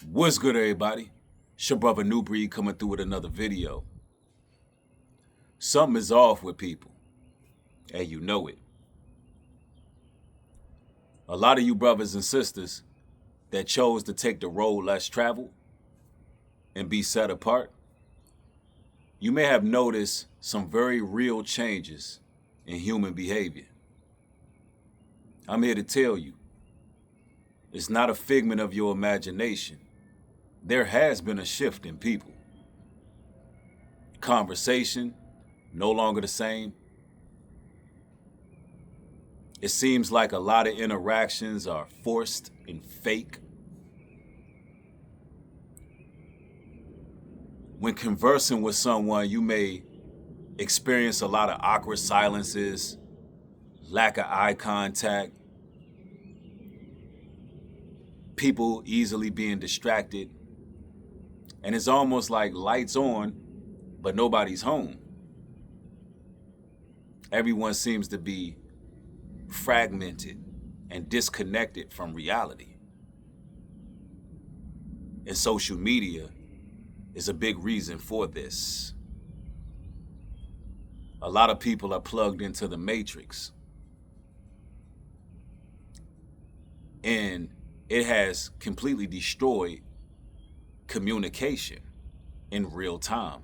What's good, everybody? It's your brother New Breed coming through with another video. Something is off with people, and you know it. A lot of you brothers and sisters that chose to take the road less traveled and be set apart, you may have noticed some very real changes in human behavior. I'm here to tell you, it's not a figment of your imagination. There has been a shift in people. Conversation, no longer the same. It seems like a lot of interactions are forced and fake. When conversing with someone, you may experience a lot of awkward silences, lack of eye contact, people easily being distracted, and it's almost like lights on, but nobody's home. Everyone seems to be fragmented and disconnected from reality. And social media is a big reason for this. A lot of people are plugged into the matrix. And it has completely destroyed communication in real time.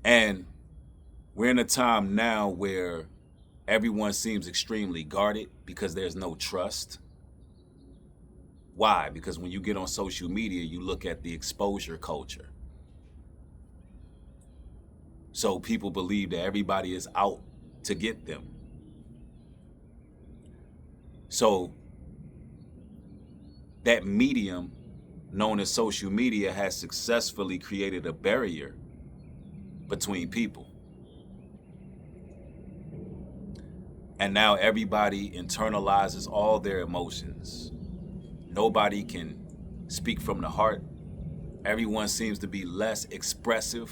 And we're in a time now where everyone seems extremely guarded because there's no trust. Why? Because when you get on social media, you look at the exposure culture. So people believe that everybody is out to get them. So that medium known as social media has successfully created a barrier between people. And now everybody internalizes all their emotions. Nobody can speak from the heart. Everyone seems to be less expressive.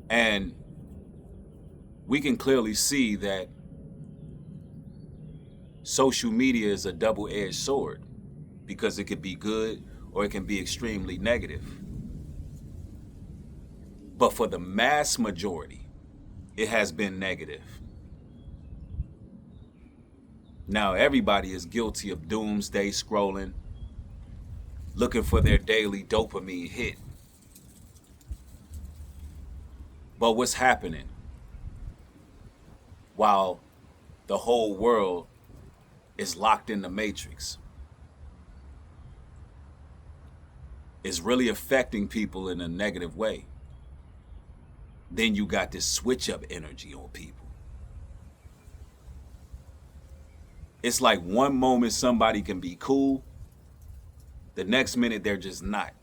And we can clearly see that social media is a double-edged sword because it could be good or it can be extremely negative. But for the mass majority, it has been negative. Now everybody is guilty of doomsday scrolling, looking for their daily dopamine hit. But what's happening while the whole world is locked in the matrix? It's really affecting people in a negative way. Then you got this switch up energy on people. It's like one moment somebody can be cool, the next minute they're just not.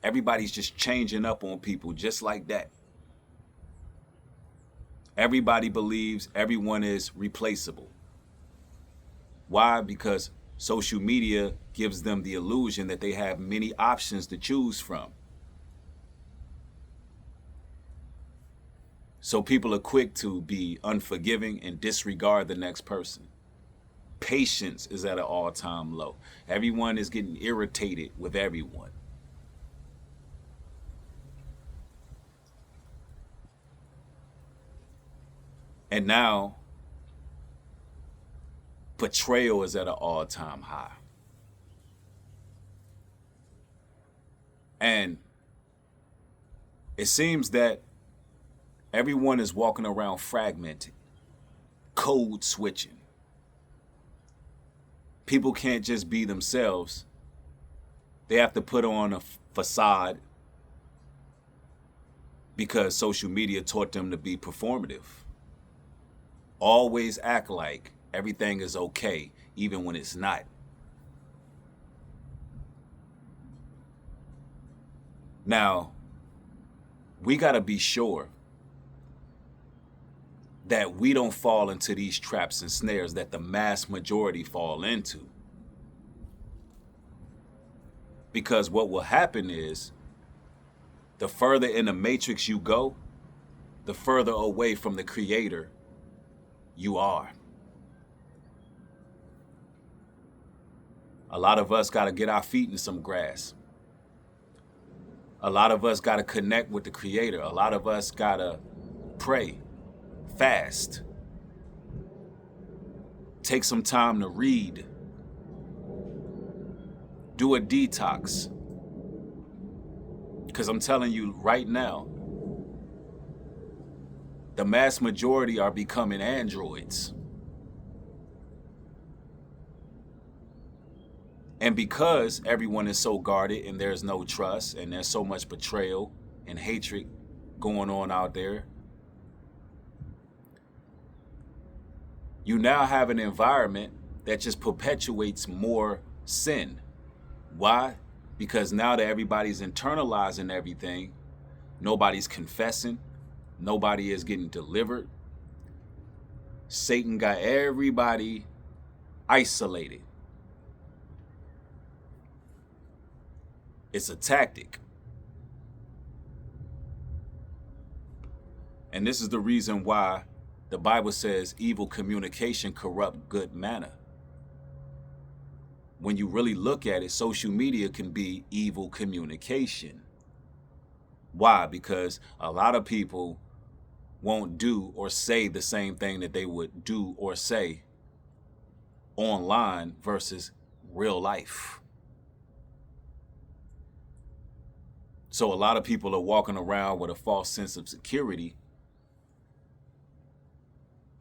Everybody's just changing up on people just like that. Everybody believes everyone is replaceable. Why? Because social media gives them the illusion that they have many options to choose from. So people are quick to be unforgiving and disregard the next person. Patience is at an all-time low. Everyone is getting irritated with everyone. And now, betrayal is at an all-time high. And it seems that everyone is walking around fragmented, code switching. People can't just be themselves. They have to put on a facade because social media taught them to be performative. Always act like everything is okay, even when it's not. Now, we got to be sure that we don't fall into these traps and snares that the mass majority fall into. Because what will happen is, the further in the matrix you go, the further away from the creator you are. A lot of us got to get our feet in some grass. A lot of us got to connect with the Creator. A lot of us got to pray, fast, take some time to read, do a detox. Because I'm telling you right now, the mass majority are becoming androids. And because everyone is so guarded and there's no trust and there's so much betrayal and hatred going on out there, you now have an environment that just perpetuates more sin. Why? Because now that everybody's internalizing everything, nobody's confessing, nobody is getting delivered. Satan got everybody isolated. It's a tactic. And this is the reason why the Bible says evil communication corrupt good manner. When you really look at it, social media can be evil communication. Why? Because a lot of people won't do or say the same thing that they would do or say online versus real life. So a lot of people are walking around with a false sense of security,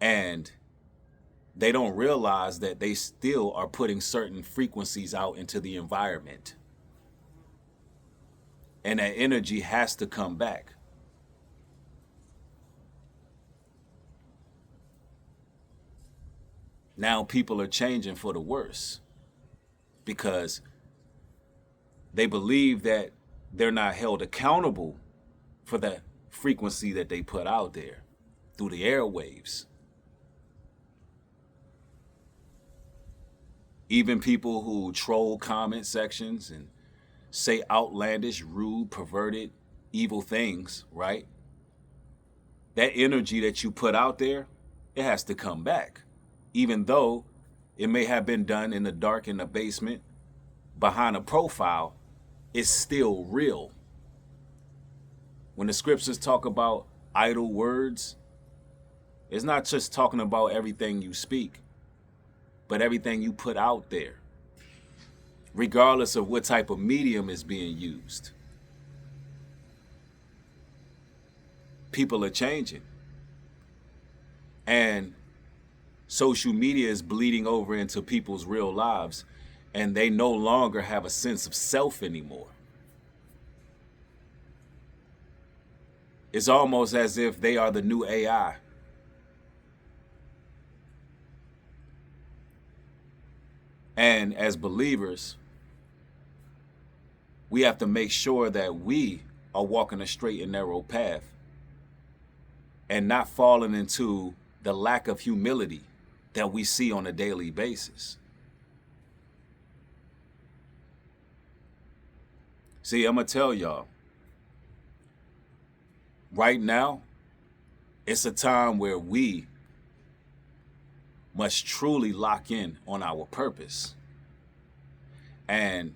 and they don't realize that they still are putting certain frequencies out into the environment. And that energy has to come back. Now people are changing for the worse because they believe that they're not held accountable for the frequency that they put out there through the airwaves. Even people who troll comment sections and say outlandish, rude, perverted, evil things, right? That energy that you put out there, it has to come back. Even though it may have been done in the dark in the basement, behind a profile, it's still real. When the scriptures talk about idle words, it's not just talking about everything you speak, but everything you put out there, regardless of what type of medium is being used. People are changing. And social media is bleeding over into people's real lives, and they no longer have a sense of self anymore. It's almost as if they are the new AI. And as believers, we have to make sure that we are walking a straight and narrow path and not falling into the lack of humility that we see on a daily basis. See, I'm going to tell y'all, right now, it's a time where we must truly lock in on our purpose. And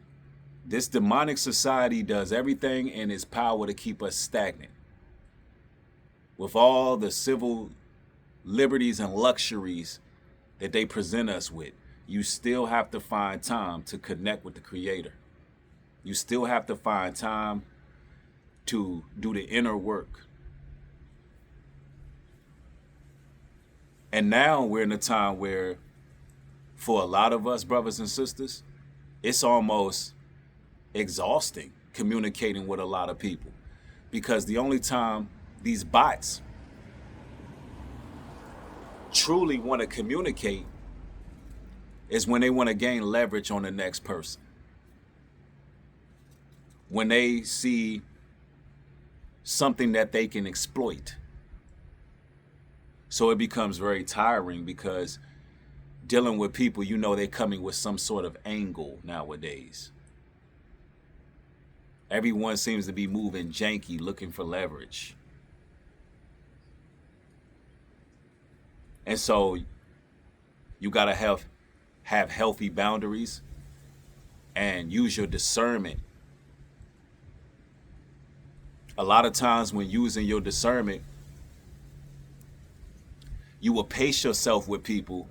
this demonic society does everything in its power to keep us stagnant. With all the civil liberties and luxuries that they present us with, you still have to find time to connect with the Creator. You still have to find time to do the inner work. And now we're in a time where, for a lot of us, brothers and sisters, it's almost exhausting communicating with a lot of people, because the only time these bots truly want to communicate is when they want to gain leverage on the next person. When they see something that they can exploit. So it becomes very tiring, because dealing with people, you know, they're coming with some sort of angle nowadays. Everyone seems to be moving janky, looking for leverage. And so you got to have healthy boundaries and use your discernment. A lot of times when using your discernment, you will pace yourself with people.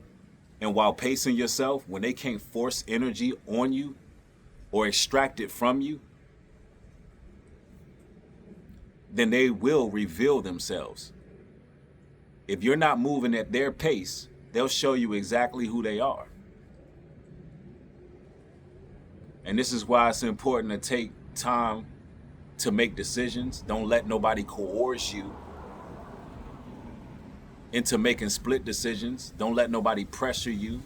And while pacing yourself, when they can't force energy on you or extract it from you, then they will reveal themselves. If you're not moving at their pace, they'll show you exactly who they are. And this is why it's important to take time to make decisions. Don't let nobody coerce you into making split decisions. Don't let nobody pressure you.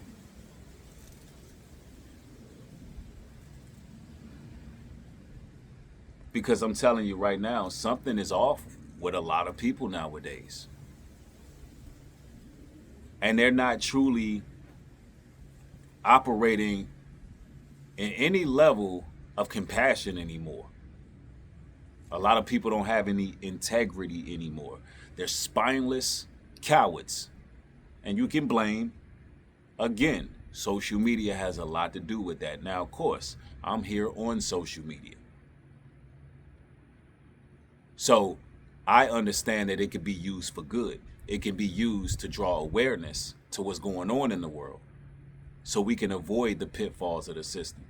Because I'm telling you right now, something is off with a lot of people nowadays. And they're not truly operating in any level of compassion anymore. A lot of people don't have any integrity anymore. They're spineless cowards. And you can blame, again, social media has a lot to do with that. Now, of course, I'm here on social media. So I understand that it can be used for good. It can be used to draw awareness to what's going on in the world so we can avoid the pitfalls of the system.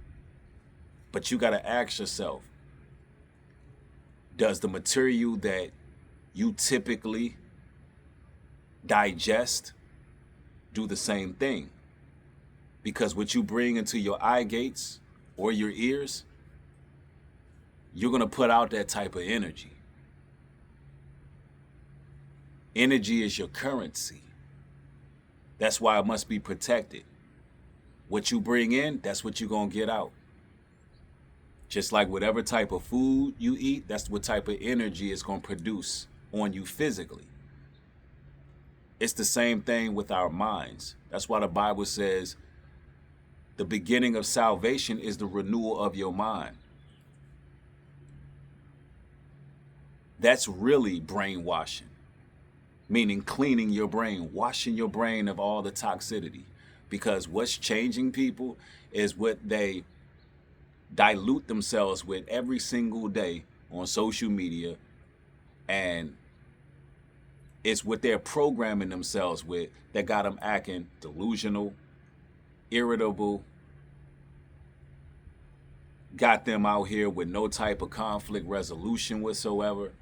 But you got to ask yourself, does the material that you typically digest do the same thing? Because what you bring into your eye gates or your ears, you're going to put out that type of energy. Energy is your currency. That's why it must be protected. What you bring in, that's what you're going to get out. Just like whatever type of food you eat, that's what type of energy it's going to produce on you physically. It's the same thing with our minds. That's why the Bible says the beginning of salvation is the renewal of your mind. That's really brainwashing, meaning cleaning your brain, washing your brain of all the toxicity. Because what's changing people is what they dilute themselves with every single day on social media, and it's what they're programming themselves with that got them acting delusional, irritable, got them out here with no type of conflict resolution whatsoever,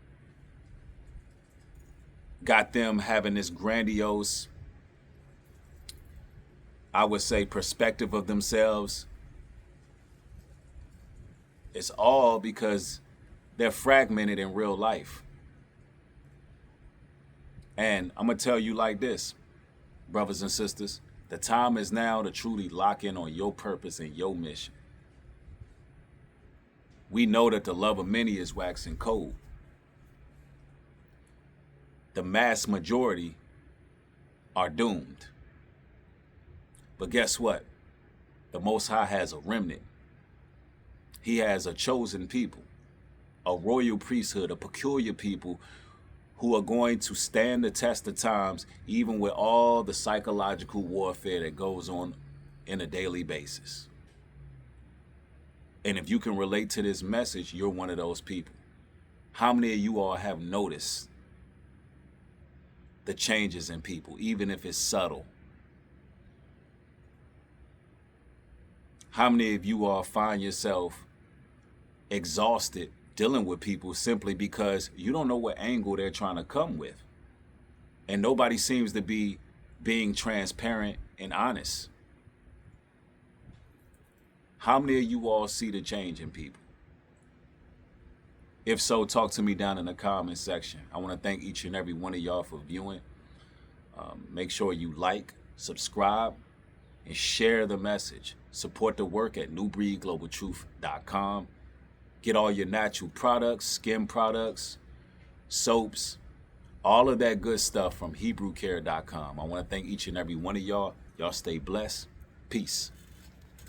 got them having this grandiose, I would say, perspective of themselves. It's all because they're fragmented in real life. And I'm going to tell you like this, brothers and sisters, the time is now to truly lock in on your purpose and your mission. We know that the love of many is waxing cold. The mass majority are doomed. But guess what? The Most High has a remnant. He has a chosen people, a royal priesthood, a peculiar people who are going to stand the test of times, even with all the psychological warfare that goes on in a daily basis. And if you can relate to this message, you're one of those people. How many of you all have noticed the changes in people, even if it's subtle? How many of you all find yourself exhausted dealing with people simply because you don't know what angle they're trying to come with? And nobody seems to be being transparent and honest. How many of you all see the change in people? If so, talk to me down in the comment section. I want to thank each and every one of y'all for viewing. Make sure you like, subscribe, and share the message. Support the work at newbreedglobaltruth.com. Get all your natural products, skin products, soaps, all of that good stuff from HebrewCare.com. I want to thank each and every one of y'all. Y'all stay blessed. Peace.